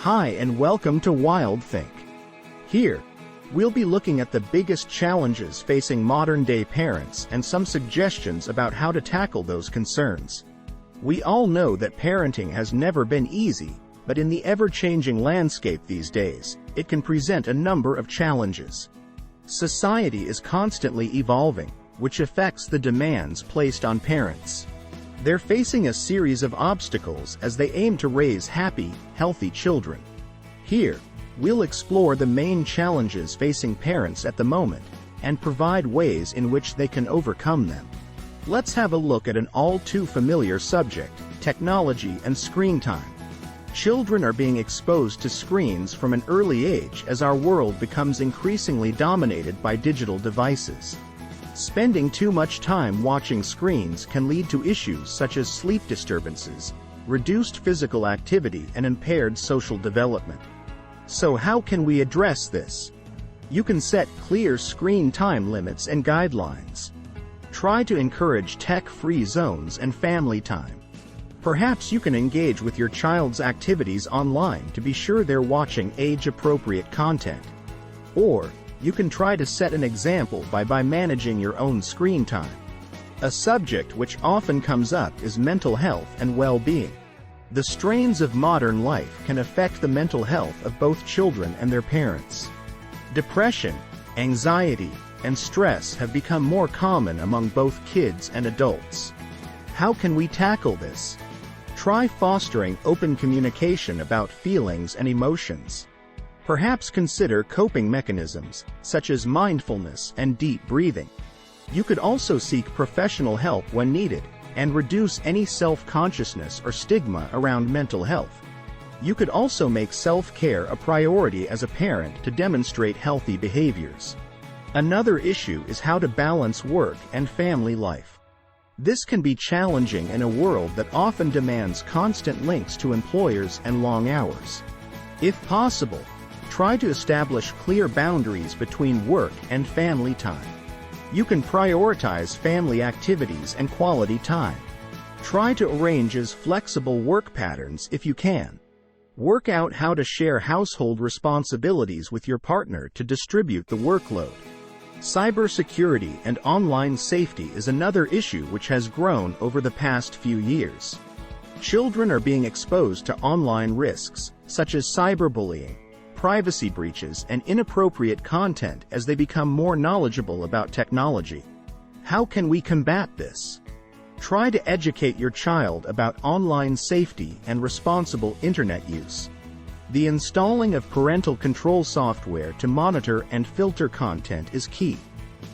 Hi and welcome to Wild Think. Here, we'll be looking at the biggest challenges facing modern-day parents and some suggestions about how to tackle those concerns. We all know that parenting has never been easy, but in the ever-changing landscape these days, it can present a number of challenges. Society is constantly evolving, which affects the demands placed on parents. They're facing a series of obstacles as they aim to raise happy, healthy children. Here, we'll explore the main challenges facing parents at the moment and provide ways in which they can overcome them. Let's have a look at an all-too-familiar subject, technology and screen time. Children are being exposed to screens from an early age as our world becomes increasingly dominated by digital devices. Spending too much time watching screens can lead to issues such as sleep disturbances, reduced physical activity, and impaired social development. So how can we address this? You can set clear screen time limits and guidelines. Try to encourage tech-free zones and family time. Perhaps you can engage with your child's activities online to be sure they're watching age-appropriate content. Or, you can try to set an example by managing your own screen time. A subject which often comes up is mental health and well-being. The strains of modern life can affect the mental health of both children and their parents. Depression, anxiety, and stress have become more common among both kids and adults. How can we tackle this? Try fostering open communication about feelings and emotions. Perhaps consider coping mechanisms, such as mindfulness and deep breathing. You could also seek professional help when needed, and reduce any self-consciousness or stigma around mental health. You could also make self-care a priority as a parent to demonstrate healthy behaviors. Another issue is how to balance work and family life. This can be challenging in a world that often demands constant links to employers and long hours. If possible, try to establish clear boundaries between work and family time. You can prioritize family activities and quality time. Try to arrange as flexible work patterns if you can. Work out how to share household responsibilities with your partner to distribute the workload. Cybersecurity and online safety is another issue which has grown over the past few years. Children are being exposed to online risks, such as cyberbullying, privacy breaches, and inappropriate content as they become more knowledgeable about technology. How can we combat this? Try to educate your child about online safety and responsible internet use. The installing of parental control software to monitor and filter content is key.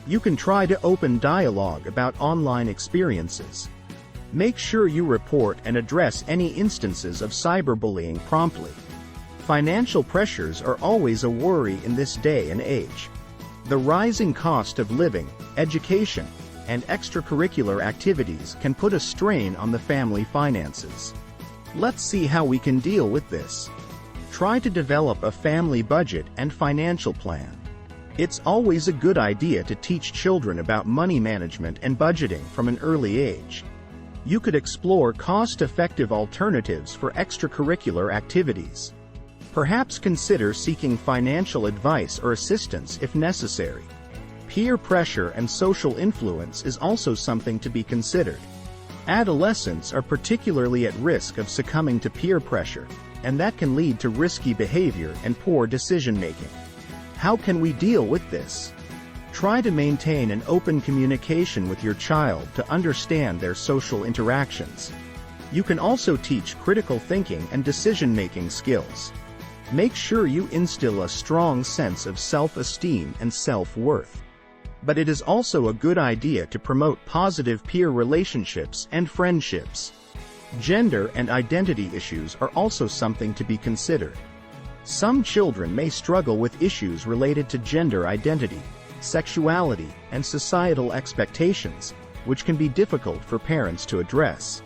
You can try to open dialogue about online experiences. Make sure you report and address any instances of cyberbullying promptly. Financial pressures are always a worry in this day and age. The rising cost of living, education, and extracurricular activities can put a strain on the family finances. Let's see how we can deal with this. Try to develop a family budget and financial plan. It's always a good idea to teach children about money management and budgeting from an early age. You could explore cost-effective alternatives for extracurricular activities. Perhaps consider seeking financial advice or assistance if necessary. Peer pressure and social influence is also something to be considered. Adolescents are particularly at risk of succumbing to peer pressure, and that can lead to risky behavior and poor decision-making. How can we deal with this? Try to maintain an open communication with your child to understand their social interactions. You can also teach critical thinking and decision-making skills. Make sure you instill a strong sense of self-esteem and self-worth. But it is also a good idea to promote positive peer relationships and friendships. Gender and identity issues are also something to be considered. Some children may struggle with issues related to gender identity, sexuality, and societal expectations, which can be difficult for parents to address.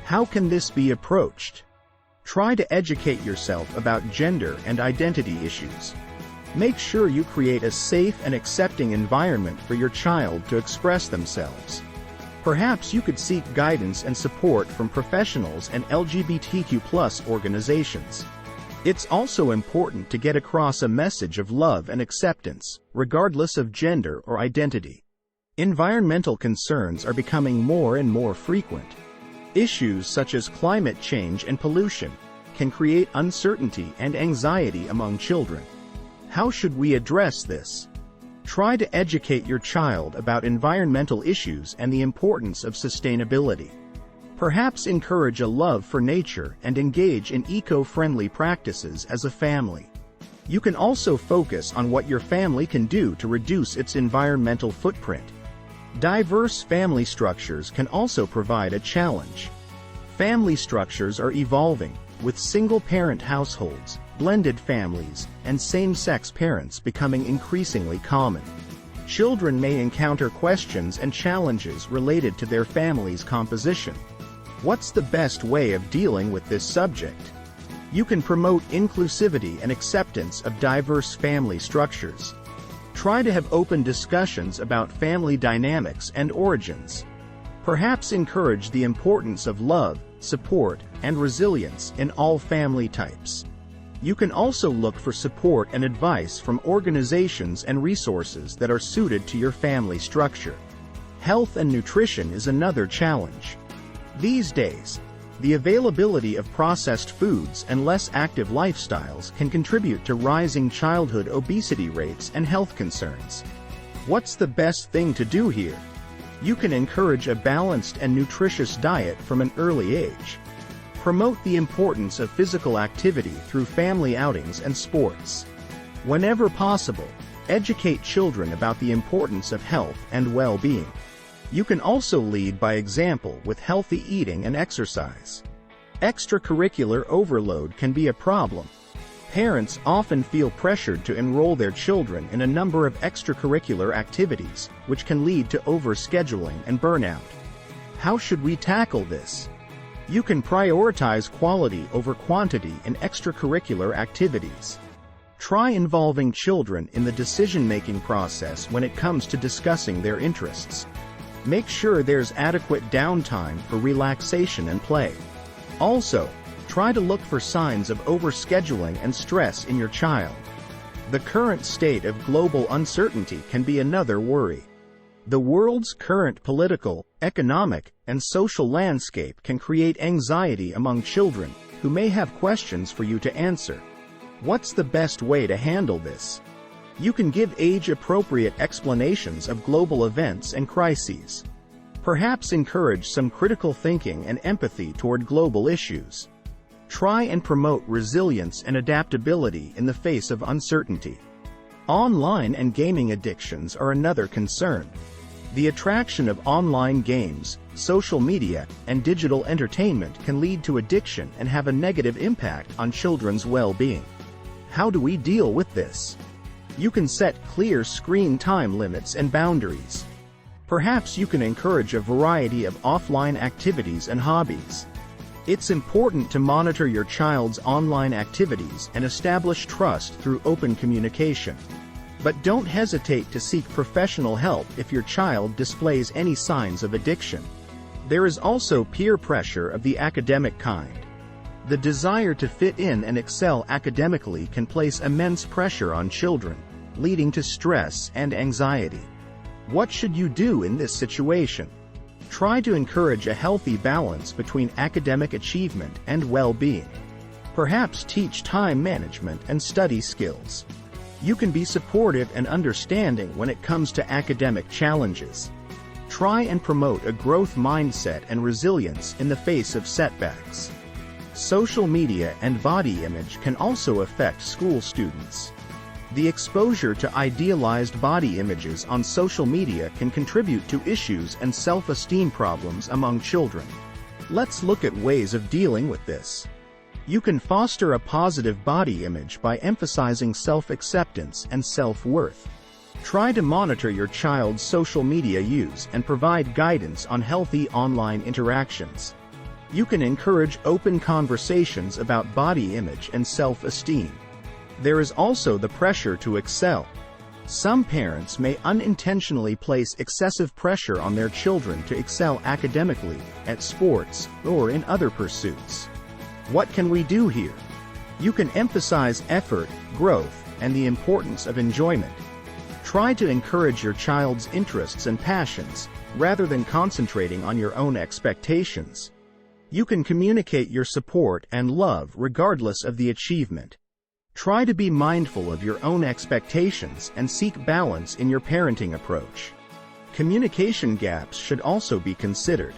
How can this be approached? Try to educate yourself about gender and identity issues. Make sure you create a safe and accepting environment for your child to express themselves. Perhaps you could seek guidance and support from professionals and LGBTQ+ organizations. It's also important to get across a message of love and acceptance, regardless of gender or identity. Environmental concerns are becoming more and more frequent. Issues such as climate change and pollution can create uncertainty and anxiety among children. How should we address this? Try to educate your child about environmental issues and the importance of sustainability. Perhaps encourage a love for nature and engage in eco-friendly practices as a family. You can also focus on what your family can do to reduce its environmental footprint. Diverse family structures can also provide a challenge. Family structures are evolving, with single-parent households, blended families, and same-sex parents becoming increasingly common. Children may encounter questions and challenges related to their family's composition. What's the best way of dealing with this subject? You can promote inclusivity and acceptance of diverse family structures. Try to have open discussions about family dynamics and origins. Perhaps encourage the importance of love, support, and resilience in all family types. You can also look for support and advice from organizations and resources that are suited to your family structure. Health and nutrition is another challenge. These days, the availability of processed foods and less active lifestyles can contribute to rising childhood obesity rates and health concerns. What's the best thing to do here? You can encourage a balanced and nutritious diet from an early age. Promote the importance of physical activity through family outings and sports. Whenever possible, educate children about the importance of health and well-being. You can also lead by example with healthy eating and exercise. Extracurricular overload can be a problem. Parents often feel pressured to enroll their children in a number of extracurricular activities, which can lead to overscheduling and burnout. How should we tackle this? You can prioritize quality over quantity in extracurricular activities. Try involving children in the decision-making process when it comes to discussing their interests. Make sure there's adequate downtime for relaxation and play. Also, try to look for signs of overscheduling and stress in your child. The current state of global uncertainty can be another worry. The world's current political, economic, and social landscape can create anxiety among children, who may have questions for you to answer. What's the best way to handle this? You can give age-appropriate explanations of global events and crises. Perhaps encourage some critical thinking and empathy toward global issues. Try and promote resilience and adaptability in the face of uncertainty. Online and gaming addictions are another concern. The attraction of online games, social media, and digital entertainment can lead to addiction and have a negative impact on children's well-being. How do we deal with this? You can set clear screen time limits and boundaries. Perhaps you can encourage a variety of offline activities and hobbies. It's important to monitor your child's online activities and establish trust through open communication. But don't hesitate to seek professional help if your child displays any signs of addiction. There is also peer pressure of the academic kind. The desire to fit in and excel academically can place immense pressure on children, leading to stress and anxiety. What should you do in this situation? Try to encourage a healthy balance between academic achievement and well-being. Perhaps teach time management and study skills. You can be supportive and understanding when it comes to academic challenges. Try and promote a growth mindset and resilience in the face of setbacks. Social media and body image can also affect school students. The exposure to idealized body images on social media can contribute to issues and self-esteem problems among children. Let's look at ways of dealing with this. You can foster a positive body image by emphasizing self-acceptance and self-worth. Try to monitor your child's social media use and provide guidance on healthy online interactions. You can encourage open conversations about body image and self-esteem. There is also the pressure to excel. Some parents may unintentionally place excessive pressure on their children to excel academically, at sports, or in other pursuits. What can we do here? You can emphasize effort, growth, and the importance of enjoyment. Try to encourage your child's interests and passions, rather than concentrating on your own expectations. You can communicate your support and love regardless of the achievement. Try to be mindful of your own expectations and seek balance in your parenting approach. Communication gaps should also be considered.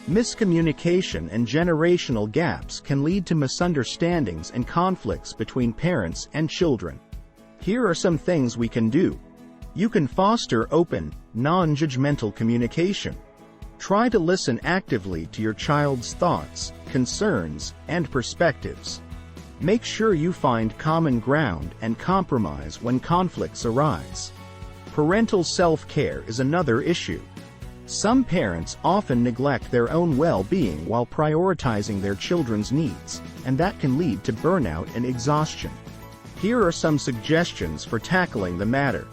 Miscommunication and generational gaps can lead to misunderstandings and conflicts between parents and children. Here are some things we can do. You can foster open, non-judgmental communication. Try to listen actively to your child's thoughts, concerns, and perspectives. Make sure you find common ground and compromise when conflicts arise. Parental self-care is another issue. Some parents often neglect their own well-being while prioritizing their children's needs, and that can lead to burnout and exhaustion. Here are some suggestions for tackling the matter.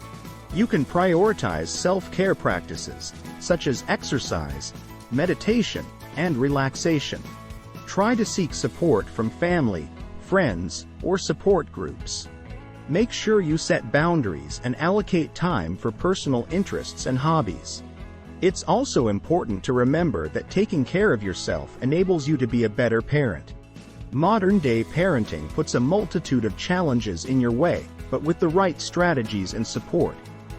You can prioritize self-care practices, such as exercise, meditation, and relaxation. Try to seek support from family, friends, or support groups. Make sure you set boundaries and allocate time for personal interests and hobbies. It's also important to remember that taking care of yourself enables you to be a better parent. Modern-day parenting puts a multitude of challenges in your way, but with the right strategies and support,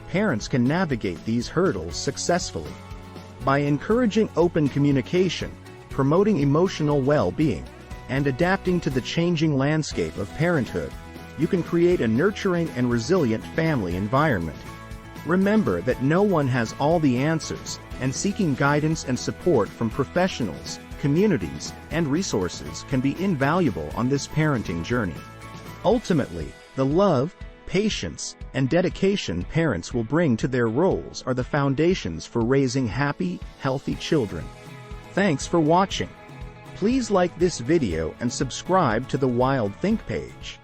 parents can navigate these hurdles successfully. By encouraging open communication, promoting emotional well-being, and adapting to the changing landscape of parenthood, you can create a nurturing and resilient family environment. Remember that no one has all the answers, and seeking guidance and support from professionals, communities, and resources can be invaluable on this parenting journey. Ultimately, the love, patience, and dedication parents will bring to their roles are the foundations for raising happy, healthy children. Thanks for watching. Please like this video and subscribe to the Wild Think page.